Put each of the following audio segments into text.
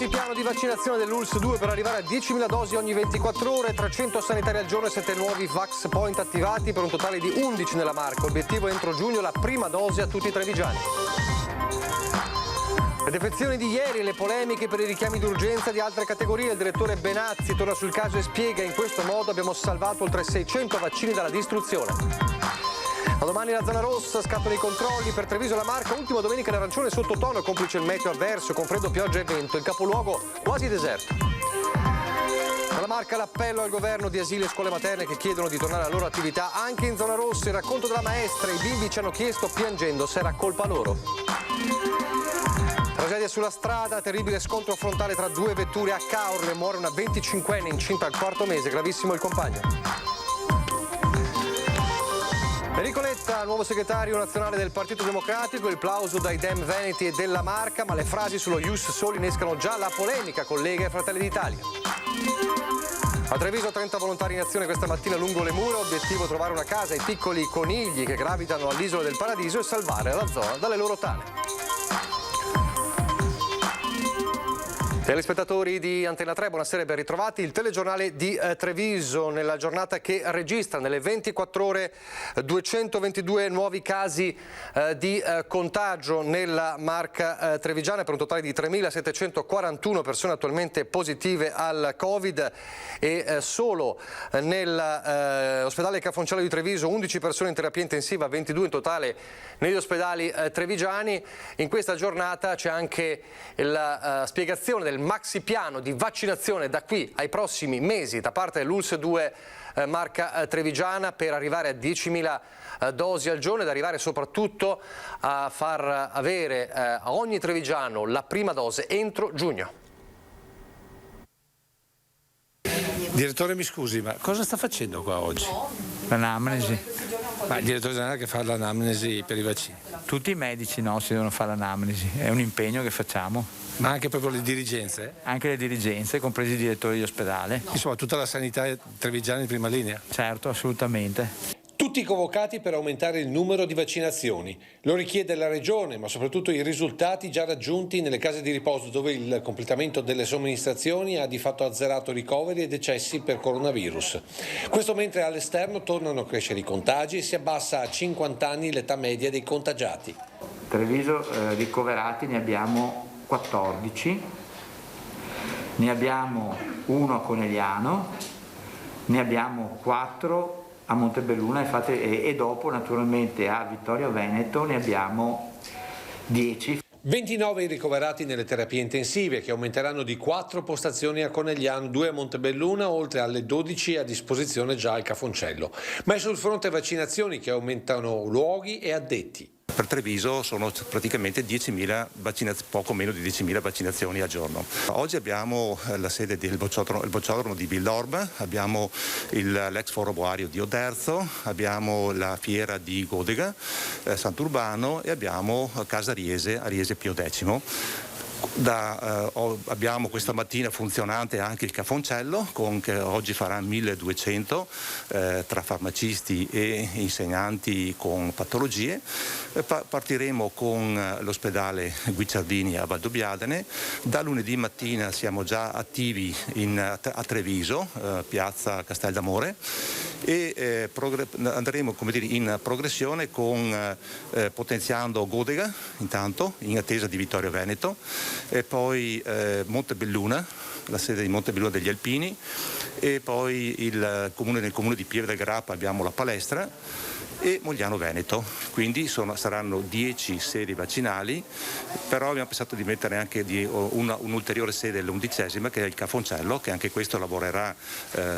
Maxi piano di vaccinazione dell'ULSS 2 per arrivare a 10.000 dosi ogni 24 ore, 300 sanitari al giorno e 7 nuovi Vax Point attivati per un totale di 11 nella Marca. Obiettivo entro giugno la prima dose a tutti i trevigiani. Le defezioni di ieri e le polemiche per i richiami d'urgenza di altre categorie. Il direttore Benazzi torna sul caso e spiega: in questo modo abbiamo salvato oltre 600 vaccini dalla distruzione. Da domani la zona rossa, scattano i controlli per Treviso e la Marca, ultima domenica l'arancione sottotono, complice il meteo avverso con freddo, pioggia e vento, il capoluogo quasi deserto. Dalla Marca l'appello al governo di asili e scuole materne che chiedono di tornare alla loro attività anche in zona rossa. Il racconto della maestra: i bimbi ci hanno chiesto piangendo se era colpa loro. Tragedia sulla strada, terribile scontro frontale tra due vetture a Caorle, muore una 25enne incinta al quarto mese, gravissimo il compagno. Enrico Letta, nuovo segretario nazionale del Partito Democratico, il plauso dai Dem Veneti e della Marca, ma le frasi sullo Ius Soli innescano già la polemica con Lega e Fratelli d'Italia. A Treviso 30 volontari in azione questa mattina lungo le mura, obiettivo trovare una casa ai piccoli conigli che gravitano all'isola del Paradiso e salvare la zona dalle loro tane. Telespettatori di Antena 3, buonasera e ben ritrovati. Il telegiornale di Treviso nella giornata che registra nelle 24 ore 222 nuovi casi di contagio nella Marca trevigiana per un totale di 3.741 persone attualmente positive al Covid e solo nell'ospedale Cafoncello di Treviso 11 persone in terapia intensiva, 22 in totale negli ospedali trevigiani. In questa giornata c'è anche la spiegazione del maxi piano di vaccinazione da qui ai prossimi mesi da parte dell'ULSS 2 Marca trevigiana per arrivare a 10.000 dosi al giorno ed arrivare soprattutto a far avere a ogni trevigiano la prima dose entro giugno. Direttore, mi scusi, ma cosa sta facendo qua oggi? L'anamnesi. Ma il direttore generale che fa l'anamnesi per i vaccini? Tutti i medici nostri devono fare l'anamnesi, è un impegno che facciamo. Ma anche proprio le dirigenze? Anche le dirigenze, compresi i direttori di ospedale. Insomma, tutta la sanità trevigiana in prima linea? Certo, assolutamente. Tutti convocati per aumentare il numero di vaccinazioni. Lo richiede la Regione, ma soprattutto i risultati già raggiunti nelle case di riposo, dove il completamento delle somministrazioni ha di fatto azzerato ricoveri e decessi per coronavirus. Questo mentre all'esterno tornano a crescere i contagi e si abbassa a 50 anni l'età media dei contagiati. Treviso ricoverati ne abbiamo 14, ne abbiamo uno a Conegliano, ne abbiamo 4 a Montebelluna e dopo naturalmente a Vittorio Veneto ne abbiamo 10. 29 i ricoverati nelle terapie intensive che aumenteranno di 4 postazioni a Conegliano, 2 a Montebelluna, oltre alle 12 a disposizione già al Cafoncello. Ma è sul fronte vaccinazioni che aumentano luoghi e addetti. Per Treviso sono praticamente 10.000 poco meno di 10.000 vaccinazioni al giorno. Oggi abbiamo la sede del bocciodromo di Villorba, abbiamo l'ex foro boario di Oderzo, abbiamo la fiera di Godega, Sant'Urbano e abbiamo Casa Ariese Pio X. Abbiamo questa mattina funzionante anche il Cafoncello che oggi farà 1.200 tra farmacisti e insegnanti con patologie. Partiremo con l'ospedale Guicciardini a Valdobbiadene. Da lunedì mattina siamo già attivi a Treviso, piazza Castel d'Amore, e andremo in progressione potenziando Godega intanto in attesa di Vittorio Veneto, e poi Montebelluna, la sede di Montebelluna degli Alpini, e poi nel comune di Pieve del Grappa abbiamo la palestra e Mogliano Veneto, quindi saranno 10 sedi vaccinali, però abbiamo pensato di mettere anche un'ulteriore sede, l'11ª, che è il Cafoncello, che anche questo lavorerà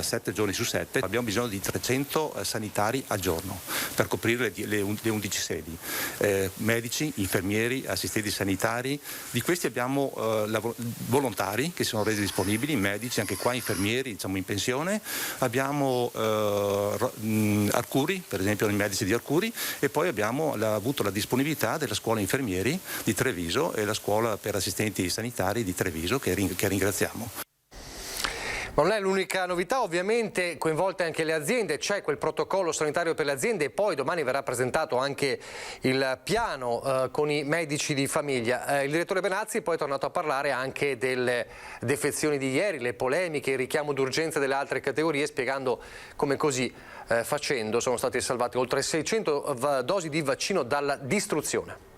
7 giorni su 7. Abbiamo bisogno di 300 sanitari al giorno per coprire le 11 sedi, medici, infermieri, assistenti sanitari. Di questi abbiamo volontari che sono resi disponibili, medici, anche qua infermieri, diciamo in pensione. Abbiamo Arcuri, per esempio i medici di Arcuri, e poi abbiamo avuto la disponibilità della scuola infermieri di Treviso e la scuola per assistenti sanitari di Treviso che ringraziamo. Ma non è l'unica novità, ovviamente coinvolte anche le aziende, c'è quel protocollo sanitario per le aziende e poi domani verrà presentato anche il piano con i medici di famiglia. Il direttore Benazzi poi è tornato a parlare anche delle defezioni di ieri, le polemiche, il richiamo d'urgenza delle altre categorie, spiegando come così facendo sono state salvate oltre 600 dosi di vaccino dalla distruzione.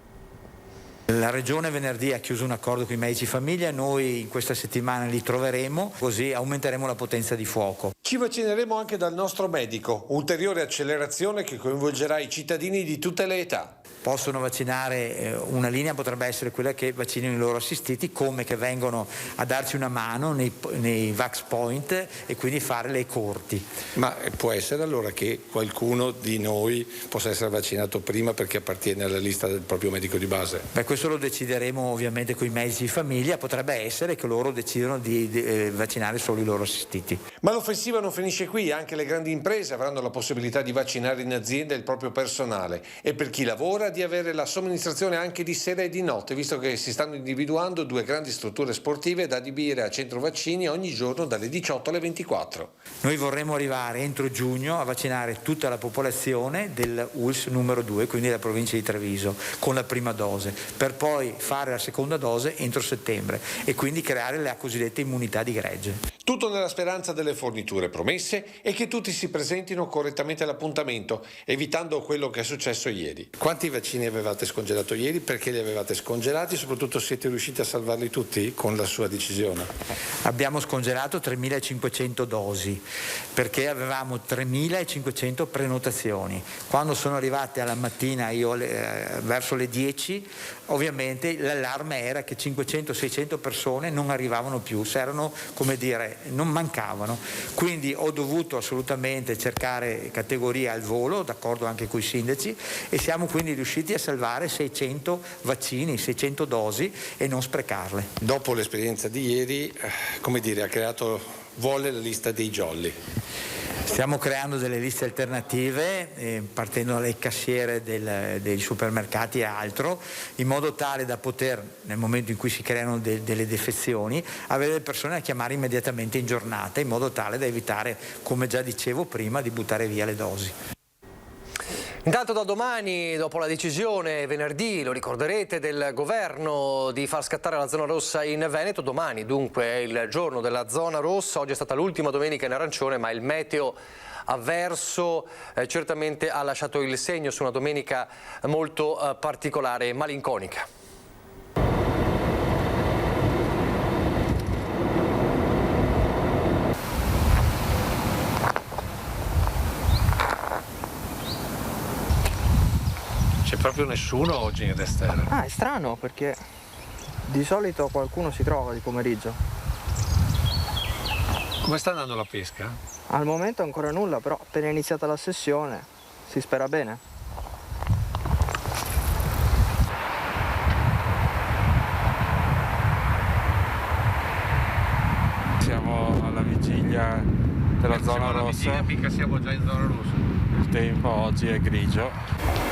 La Regione venerdì ha chiuso un accordo con i medici famiglia, noi in questa settimana li troveremo, così aumenteremo la potenza di fuoco. Ci vaccineremo anche dal nostro medico, ulteriore accelerazione che coinvolgerà i cittadini di tutte le età. Possono vaccinare, una linea potrebbe essere quella che vaccinino i loro assistiti, come che vengono a darci una mano nei Vax Point e quindi fare le corti. Ma può essere allora che qualcuno di noi possa essere vaccinato prima perché appartiene alla lista del proprio medico di base? Beh, questo lo decideremo ovviamente con i medici di famiglia, potrebbe essere che loro decidano di vaccinare solo i loro assistiti. Ma l'offensiva non finisce qui, anche le grandi imprese avranno la possibilità di vaccinare in azienda il proprio personale e per chi lavora di avere la somministrazione anche di sera e di notte, visto che si stanno individuando 2 grandi strutture sportive da adibire a centro vaccini ogni giorno dalle 18 alle 24. Noi vorremmo arrivare entro giugno a vaccinare tutta la popolazione del ULSS numero 2, quindi della provincia di Treviso, con la prima dose, per poi fare la seconda dose entro settembre e quindi creare la cosiddetta immunità di gregge. Tutto nella speranza delle forniture promesse e che tutti si presentino correttamente all'appuntamento, evitando quello che è successo ieri. Quanti vaccini avevate scongelato ieri? Perché li avevate scongelati? Soprattutto siete riusciti a salvarli tutti con la sua decisione? Abbiamo scongelato 3.500 dosi perché avevamo 3.500 prenotazioni. Quando sono arrivate alla mattina verso le 10, ovviamente l'allarme era che 500-600 persone non arrivavano più, non mancavano. Quindi ho dovuto assolutamente cercare categorie al volo, d'accordo anche con i sindaci, e siamo quindi riusciti a salvare 600 vaccini, 600 dosi e non sprecarle. Dopo l'esperienza di ieri, vuole la lista dei jolly. Stiamo creando delle liste alternative, partendo dalle cassiere dei supermercati e altro, in modo tale da poter, nel momento in cui si creano delle defezioni, avere le persone a chiamare immediatamente in giornata, in modo tale da evitare, come già dicevo prima, di buttare via le dosi. Intanto da domani, dopo la decisione venerdì, lo ricorderete, del governo di far scattare la zona rossa in Veneto, domani dunque è il giorno della zona rossa, oggi è stata l'ultima domenica in arancione, ma il meteo avverso certamente ha lasciato il segno su una domenica molto particolare e malinconica. C'è proprio nessuno oggi in Estero. Ah, è strano perché di solito qualcuno si trova di pomeriggio. Come sta andando la pesca? Al momento ancora nulla, però appena iniziata la sessione si spera bene. Siamo alla vigilia della zona rossa. Mica siamo già in zona rossa. Il tempo oggi è grigio.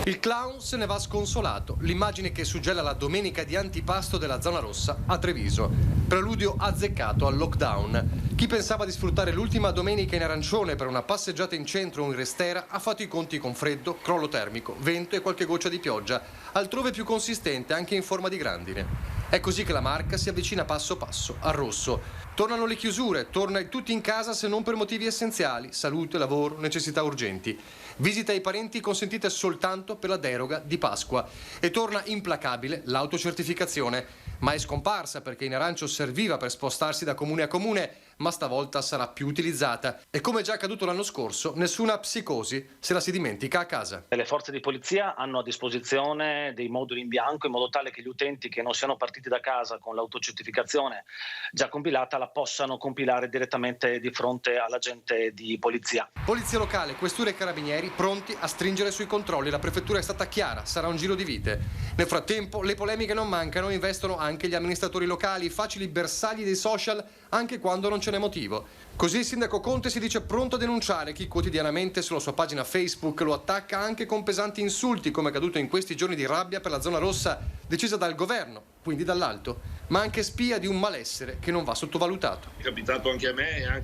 Il clown se ne va sconsolato, l'immagine che suggella la domenica di antipasto della zona rossa a Treviso. Preludio azzeccato al lockdown. Chi pensava di sfruttare l'ultima domenica in arancione per una passeggiata in centro o in restera ha fatto i conti con freddo, crollo termico, vento e qualche goccia di pioggia, altrove più consistente anche in forma di grandine. È così che la Marca si avvicina passo passo al rosso. Tornano le chiusure, torna il tutti in casa se non per motivi essenziali, salute, lavoro, necessità urgenti. Visita ai parenti consentite soltanto per la deroga di Pasqua. E torna implacabile l'autocertificazione. Ma è scomparsa perché in arancio serviva per spostarsi da comune a comune, ma stavolta sarà più utilizzata. E come già accaduto l'anno scorso, nessuna psicosi se la si dimentica a casa. Le forze di polizia hanno a disposizione dei moduli in bianco in modo tale che gli utenti che non siano partiti da casa con l'autocertificazione già compilata la possano compilare direttamente di fronte all'agente di polizia. Polizia locale, questure e carabinieri pronti a stringere sui controlli. La prefettura è stata chiara, sarà un giro di vite. Nel frattempo le polemiche non mancano, investono anche gli amministratori locali, facili bersagli dei social anche quando non ce n'è motivo. Così il sindaco Conte si dice pronto a denunciare chi quotidianamente sulla sua pagina Facebook lo attacca anche con pesanti insulti, come è accaduto in questi giorni di rabbia per la zona rossa decisa dal governo, quindi dall'alto, ma anche spia di un malessere che non va sottovalutato. È capitato anche a me,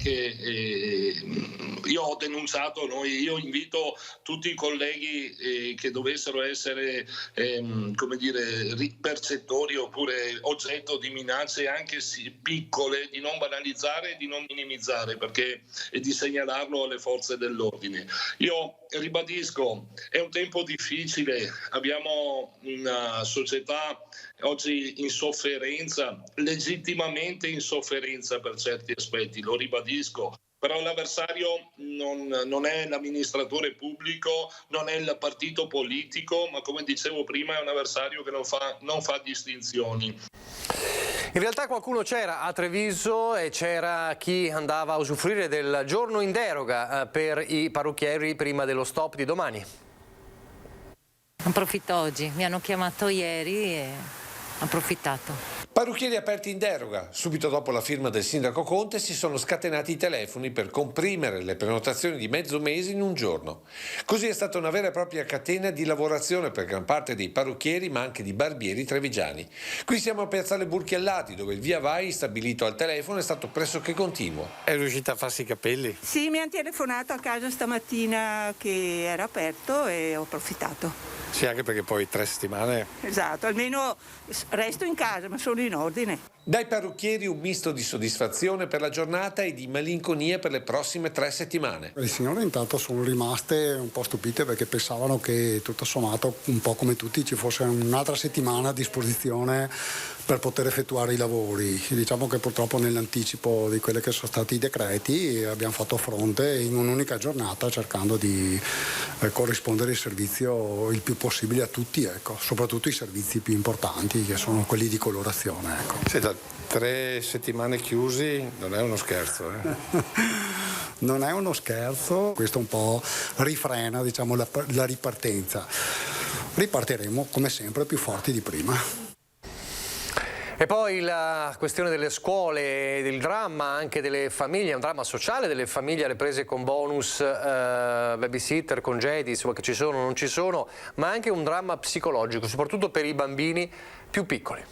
io ho denunciato, io invito tutti i colleghi che dovessero essere percettori oppure oggetto di minacce anche piccole, di non banalizzare e di non minimizzare, e di segnalarlo alle forze dell'ordine. Io ribadisco, è un tempo difficile, abbiamo una società oggi in sofferenza, legittimamente in sofferenza per certi aspetti, lo ribadisco. Però l'avversario non è l'amministratore pubblico, non è il partito politico, ma come dicevo prima è un avversario che non fa distinzioni. In realtà qualcuno c'era a Treviso e c'era chi andava a usufruire del giorno in deroga per i parrucchieri prima dello stop di domani. Approfitto oggi, mi hanno chiamato ieri e ho approfittato. Parrucchieri aperti in deroga. Subito dopo la firma del sindaco Conte si sono scatenati i telefoni per comprimere le prenotazioni di mezzo mese in un giorno. Così è stata una vera e propria catena di lavorazione per gran parte dei parrucchieri ma anche di barbieri trevigiani. Qui siamo a Piazzale Burchiellati, dove il via vai stabilito al telefono è stato pressoché continuo. È riuscita a farsi i capelli? Sì, mi hanno telefonato a casa stamattina che era aperto e ho approfittato. Sì, anche perché poi 3 settimane... Esatto, almeno resto in casa, ma sono in ordine. Dai parrucchieri un misto di soddisfazione per la giornata e di malinconia per le prossime 3 settimane. Le signore intanto sono rimaste un po' stupite perché pensavano che tutto sommato, un po' come tutti, ci fosse un'altra settimana a disposizione per poter effettuare i lavori. Diciamo che purtroppo nell'anticipo di quelli che sono stati i decreti abbiamo fatto fronte in un'unica giornata cercando di corrispondere il servizio il più possibile a tutti, ecco, soprattutto i servizi più importanti che sono quelli di colorazione. Ecco. Senta, 3 settimane chiusi non è uno scherzo. Non è uno scherzo, questo un po' rifrena, diciamo, la ripartenza. Ripartiremo come sempre più forti di prima. E poi la questione delle scuole, del dramma anche delle famiglie, un dramma sociale delle famiglie alle prese con bonus, babysitter, congedi, insomma, che ci sono o non ci sono, ma anche un dramma psicologico, soprattutto per i bambini più piccoli.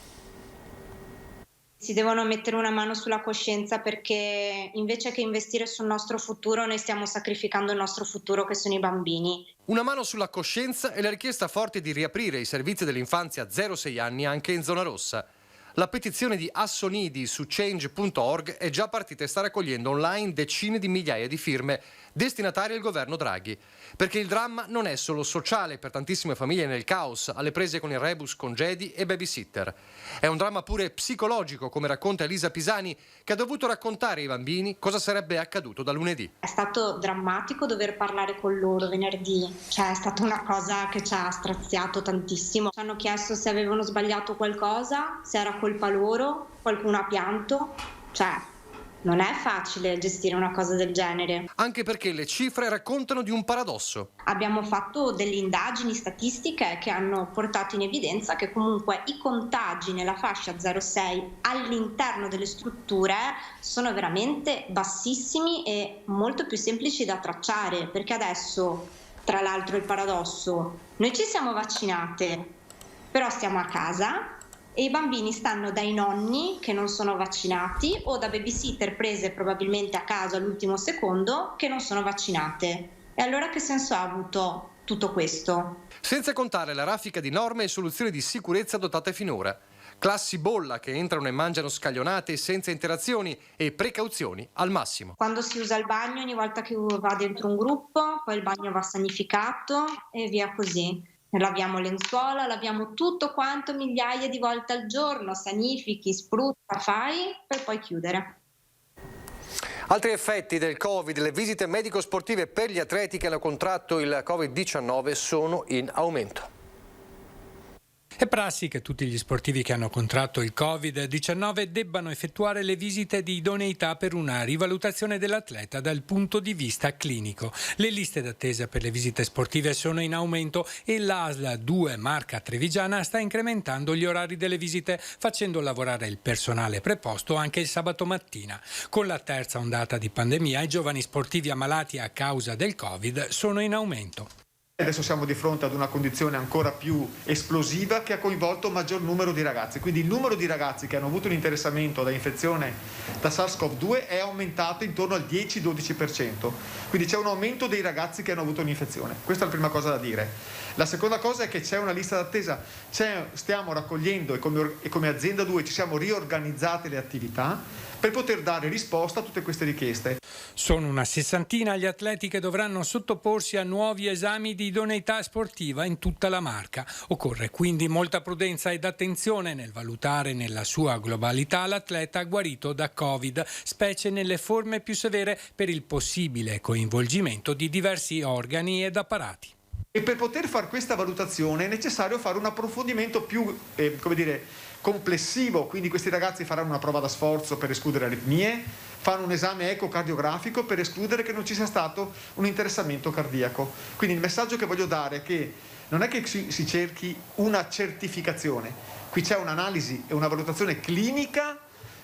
Si devono mettere una mano sulla coscienza perché invece che investire sul nostro futuro noi stiamo sacrificando il nostro futuro che sono i bambini. Una mano sulla coscienza e la richiesta forte di riaprire i servizi dell'infanzia 0-6 anni anche in zona rossa. La petizione di Assonidi su change.org è già partita e sta raccogliendo online decine di migliaia di firme destinatarie al governo Draghi. Perché il dramma non è solo sociale per tantissime famiglie nel caos, alle prese con il rebus congedi e babysitter. È un dramma pure psicologico, come racconta Elisa Pisani, che ha dovuto raccontare ai bambini cosa sarebbe accaduto da lunedì. È stato drammatico dover parlare con loro venerdì, cioè è stata una cosa che ci ha straziato tantissimo. Ci hanno chiesto se avevano sbagliato qualcosa, se era colpa loro, qualcuno ha pianto, cioè non è facile gestire una cosa del genere. Anche perché le cifre raccontano di un paradosso. Abbiamo fatto delle indagini statistiche che hanno portato in evidenza che comunque i contagi nella fascia 0-6 all'interno delle strutture sono veramente bassissimi e molto più semplici da tracciare, perché adesso, tra l'altro il paradosso, noi ci siamo vaccinate, però stiamo a casa e i bambini stanno dai nonni che non sono vaccinati o da babysitter prese probabilmente a casa all'ultimo secondo che non sono vaccinate. E allora che senso ha avuto tutto questo? Senza contare la raffica di norme e soluzioni di sicurezza adottate finora. Classi bolla che entrano e mangiano scaglionate senza interazioni e precauzioni al massimo. Quando si usa il bagno, ogni volta che va dentro un gruppo, poi il bagno va sanificato e via così. Laviamo lenzuola, laviamo tutto quanto migliaia di volte al giorno, sanifichi, spruzza, fai per poi chiudere. Altri effetti del Covid, le visite medico-sportive per gli atleti che hanno contratto il Covid-19 sono in aumento. È prassi che tutti gli sportivi che hanno contratto il Covid-19 debbano effettuare le visite di idoneità per una rivalutazione dell'atleta dal punto di vista clinico. Le liste d'attesa per le visite sportive sono in aumento e l'ASL 2 Marca Trevigiana sta incrementando gli orari delle visite, facendo lavorare il personale preposto anche il sabato mattina. Con la terza ondata di pandemia, i giovani sportivi ammalati a causa del Covid sono in aumento. Adesso siamo di fronte ad una condizione ancora più esplosiva che ha coinvolto un maggior numero di ragazzi, quindi il numero di ragazzi che hanno avuto un interessamento da infezione da SARS-CoV-2 è aumentato intorno al 10-12%, quindi c'è un aumento dei ragazzi che hanno avuto un'infezione. Questa è la prima cosa da dire. La seconda cosa è che c'è una lista d'attesa, stiamo raccogliendo e come azienda 2 ci siamo riorganizzate le attività per poter dare risposta a tutte queste richieste. Sono una sessantina gli atleti che dovranno sottoporsi a nuovi esami di idoneità sportiva in tutta la Marca. Occorre quindi molta prudenza ed attenzione nel valutare nella sua globalità l'atleta guarito da Covid, specie nelle forme più severe per il possibile coinvolgimento di diversi organi ed apparati. E per poter fare questa valutazione è necessario fare un approfondimento più, complessivo, quindi questi ragazzi faranno una prova da sforzo per escludere aritmie, fanno un esame ecocardiografico per escludere che non ci sia stato un interessamento cardiaco. Quindi il messaggio che voglio dare è che non è che si cerchi una certificazione, qui c'è un'analisi e una valutazione clinica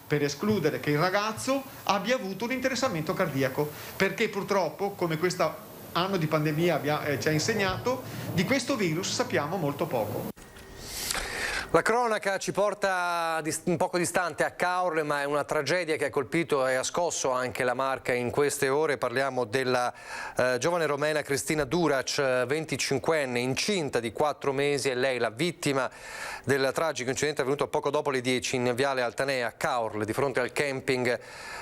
per escludere che il ragazzo abbia avuto un interessamento cardiaco, perché purtroppo, come questo anno di pandemia ci ha insegnato, di questo virus sappiamo molto poco. La cronaca ci porta un poco distante a Caorle, ma è una tragedia che ha colpito e ha scosso anche la Marca in queste ore. Parliamo della giovane romena Cristina Durac, 25enne, incinta di 4 mesi, e lei la vittima del tragico incidente avvenuto poco dopo le 10 in Viale Altanea a Caorle, di fronte al camping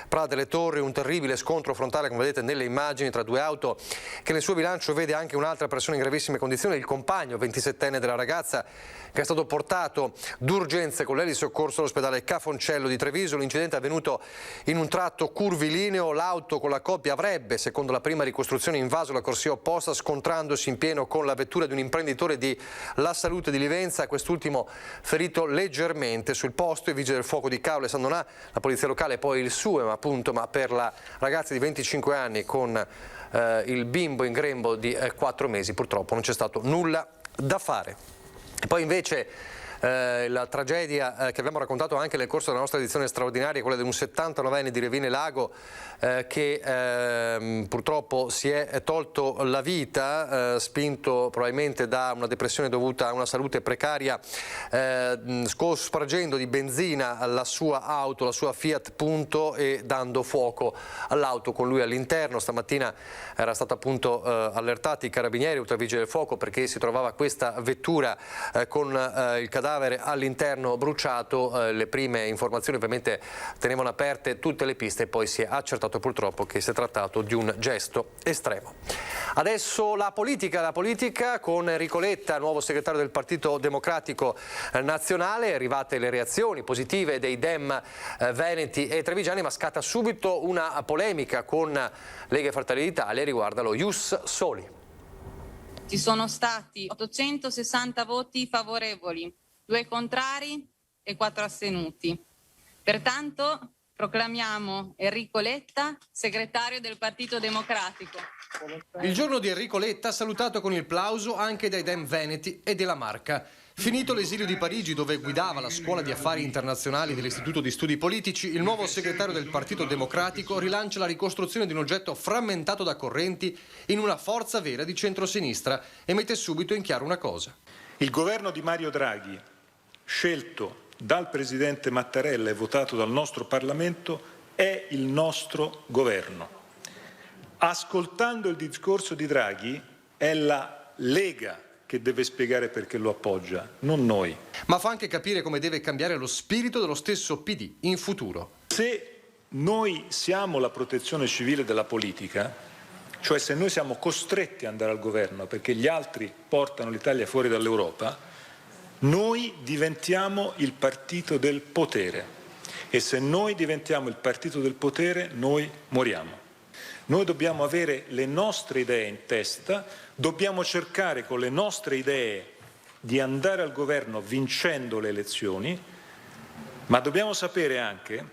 Pra delle Torri. Un terribile scontro frontale, come vedete nelle immagini, tra due auto che nel suo bilancio vede anche un'altra persona in gravissime condizioni, il compagno 27enne della ragazza, che è stato portato d'urgenza con l'elisoccorso all'ospedale Cafoncello di Treviso. L'incidente è avvenuto in un tratto curvilineo. L'auto con la coppia avrebbe, secondo la prima ricostruzione, invaso la corsia opposta, scontrandosi in pieno con la vettura di un imprenditore di La Salute di Livenza, quest'ultimo ferito leggermente. Sul posto i vigili del fuoco di Caorle e San Donà, la polizia locale, poi il SUE, ma per la ragazza di 25 anni con il bimbo in grembo di 4 mesi purtroppo non c'è stato nulla da fare. E poi invece la tragedia che abbiamo raccontato anche nel corso della nostra edizione straordinaria, quella di un 79enne di Revine Lago che purtroppo si è tolto la vita, spinto probabilmente da una depressione dovuta a una salute precaria, spargendo di benzina la sua auto, la sua Fiat Punto, e dando fuoco all'auto con lui all'interno. Stamattina era stato appunto allertati i carabinieri, oltre ai vigili del fuoco, perché si trovava questa vettura con il cadavere all'interno bruciato. Le prime informazioni ovviamente tenevano aperte tutte le piste e poi si è accertato purtroppo che si è trattato di un gesto estremo. Adesso la politica con Enrico Letta, nuovo segretario del Partito Democratico Nazionale. Arrivate le reazioni positive dei Dem veneti e trevigiani, ma scatta subito una polemica con Lega e Fratelli d'Italia riguardo lo Ius Soli. Ci sono stati 860 voti favorevoli, 2 contrari e 4 astenuti. Pertanto proclamiamo Enrico Letta segretario del Partito Democratico. Il giorno di Enrico Letta, salutato con il plauso anche dai Dem veneti e della Marca. Finito l'esilio di Parigi, dove guidava la scuola di affari internazionali dell'Istituto di Studi Politici, il nuovo segretario del Partito Democratico rilancia la ricostruzione di un oggetto frammentato da correnti in una forza vera di centrosinistra e mette subito in chiaro una cosa. Il governo di Mario Draghi, scelto dal Presidente Mattarella e votato dal nostro Parlamento, è il nostro governo. Ascoltando il discorso di Draghi, è la Lega che deve spiegare perché lo appoggia, non noi. Ma fa anche capire come deve cambiare lo spirito dello stesso PD in futuro. Se noi siamo la protezione civile della politica, cioè se noi siamo costretti ad andare al governo perché gli altri portano l'Italia fuori dall'Europa, noi diventiamo il partito del potere, e se noi diventiamo il partito del potere noi moriamo. Noi dobbiamo avere le nostre idee in testa, dobbiamo cercare con le nostre idee di andare al governo vincendo le elezioni, ma dobbiamo sapere anche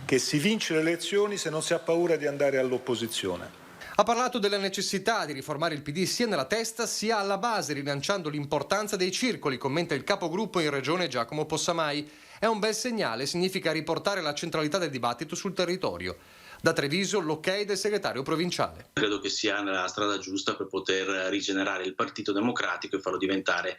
che si vince le elezioni se non si ha paura di andare all'opposizione. Ha parlato della necessità di riformare il PD sia nella testa sia alla base, rilanciando l'importanza dei circoli, commenta il capogruppo in regione Giacomo Possamai. È un bel segnale, significa riportare la centralità del dibattito sul territorio. Da Treviso l'ok del segretario provinciale. Credo che sia la strada giusta per poter rigenerare il Partito Democratico e farlo diventare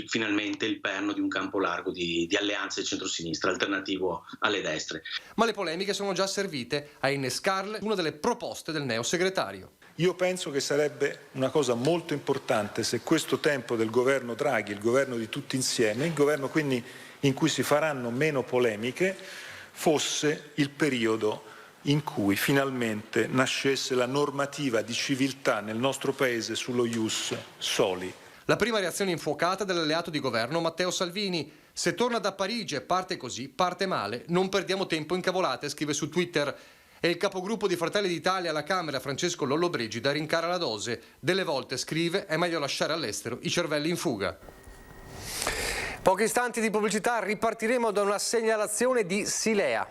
finalmente il perno di un campo largo di alleanze di centrosinistra, alternativo alle destre. Ma le polemiche sono già servite a innescarle una delle proposte del neosegretario. Io penso che sarebbe una cosa molto importante se questo tempo del governo Draghi, il governo di tutti insieme, il governo quindi in cui si faranno meno polemiche, fosse il periodo in cui finalmente nascesse la normativa di civiltà nel nostro Paese sullo ius soli. La prima reazione infuocata dell'alleato di governo Matteo Salvini. Se torna da Parigi e parte così, parte male. Non perdiamo tempo in cavolate, scrive su Twitter. E il capogruppo di Fratelli d'Italia alla Camera, Francesco Lollobrigida, rincara la dose. Delle volte, scrive, è meglio lasciare all'estero i cervelli in fuga. Pochi istanti di pubblicità, ripartiremo da una segnalazione di Silea.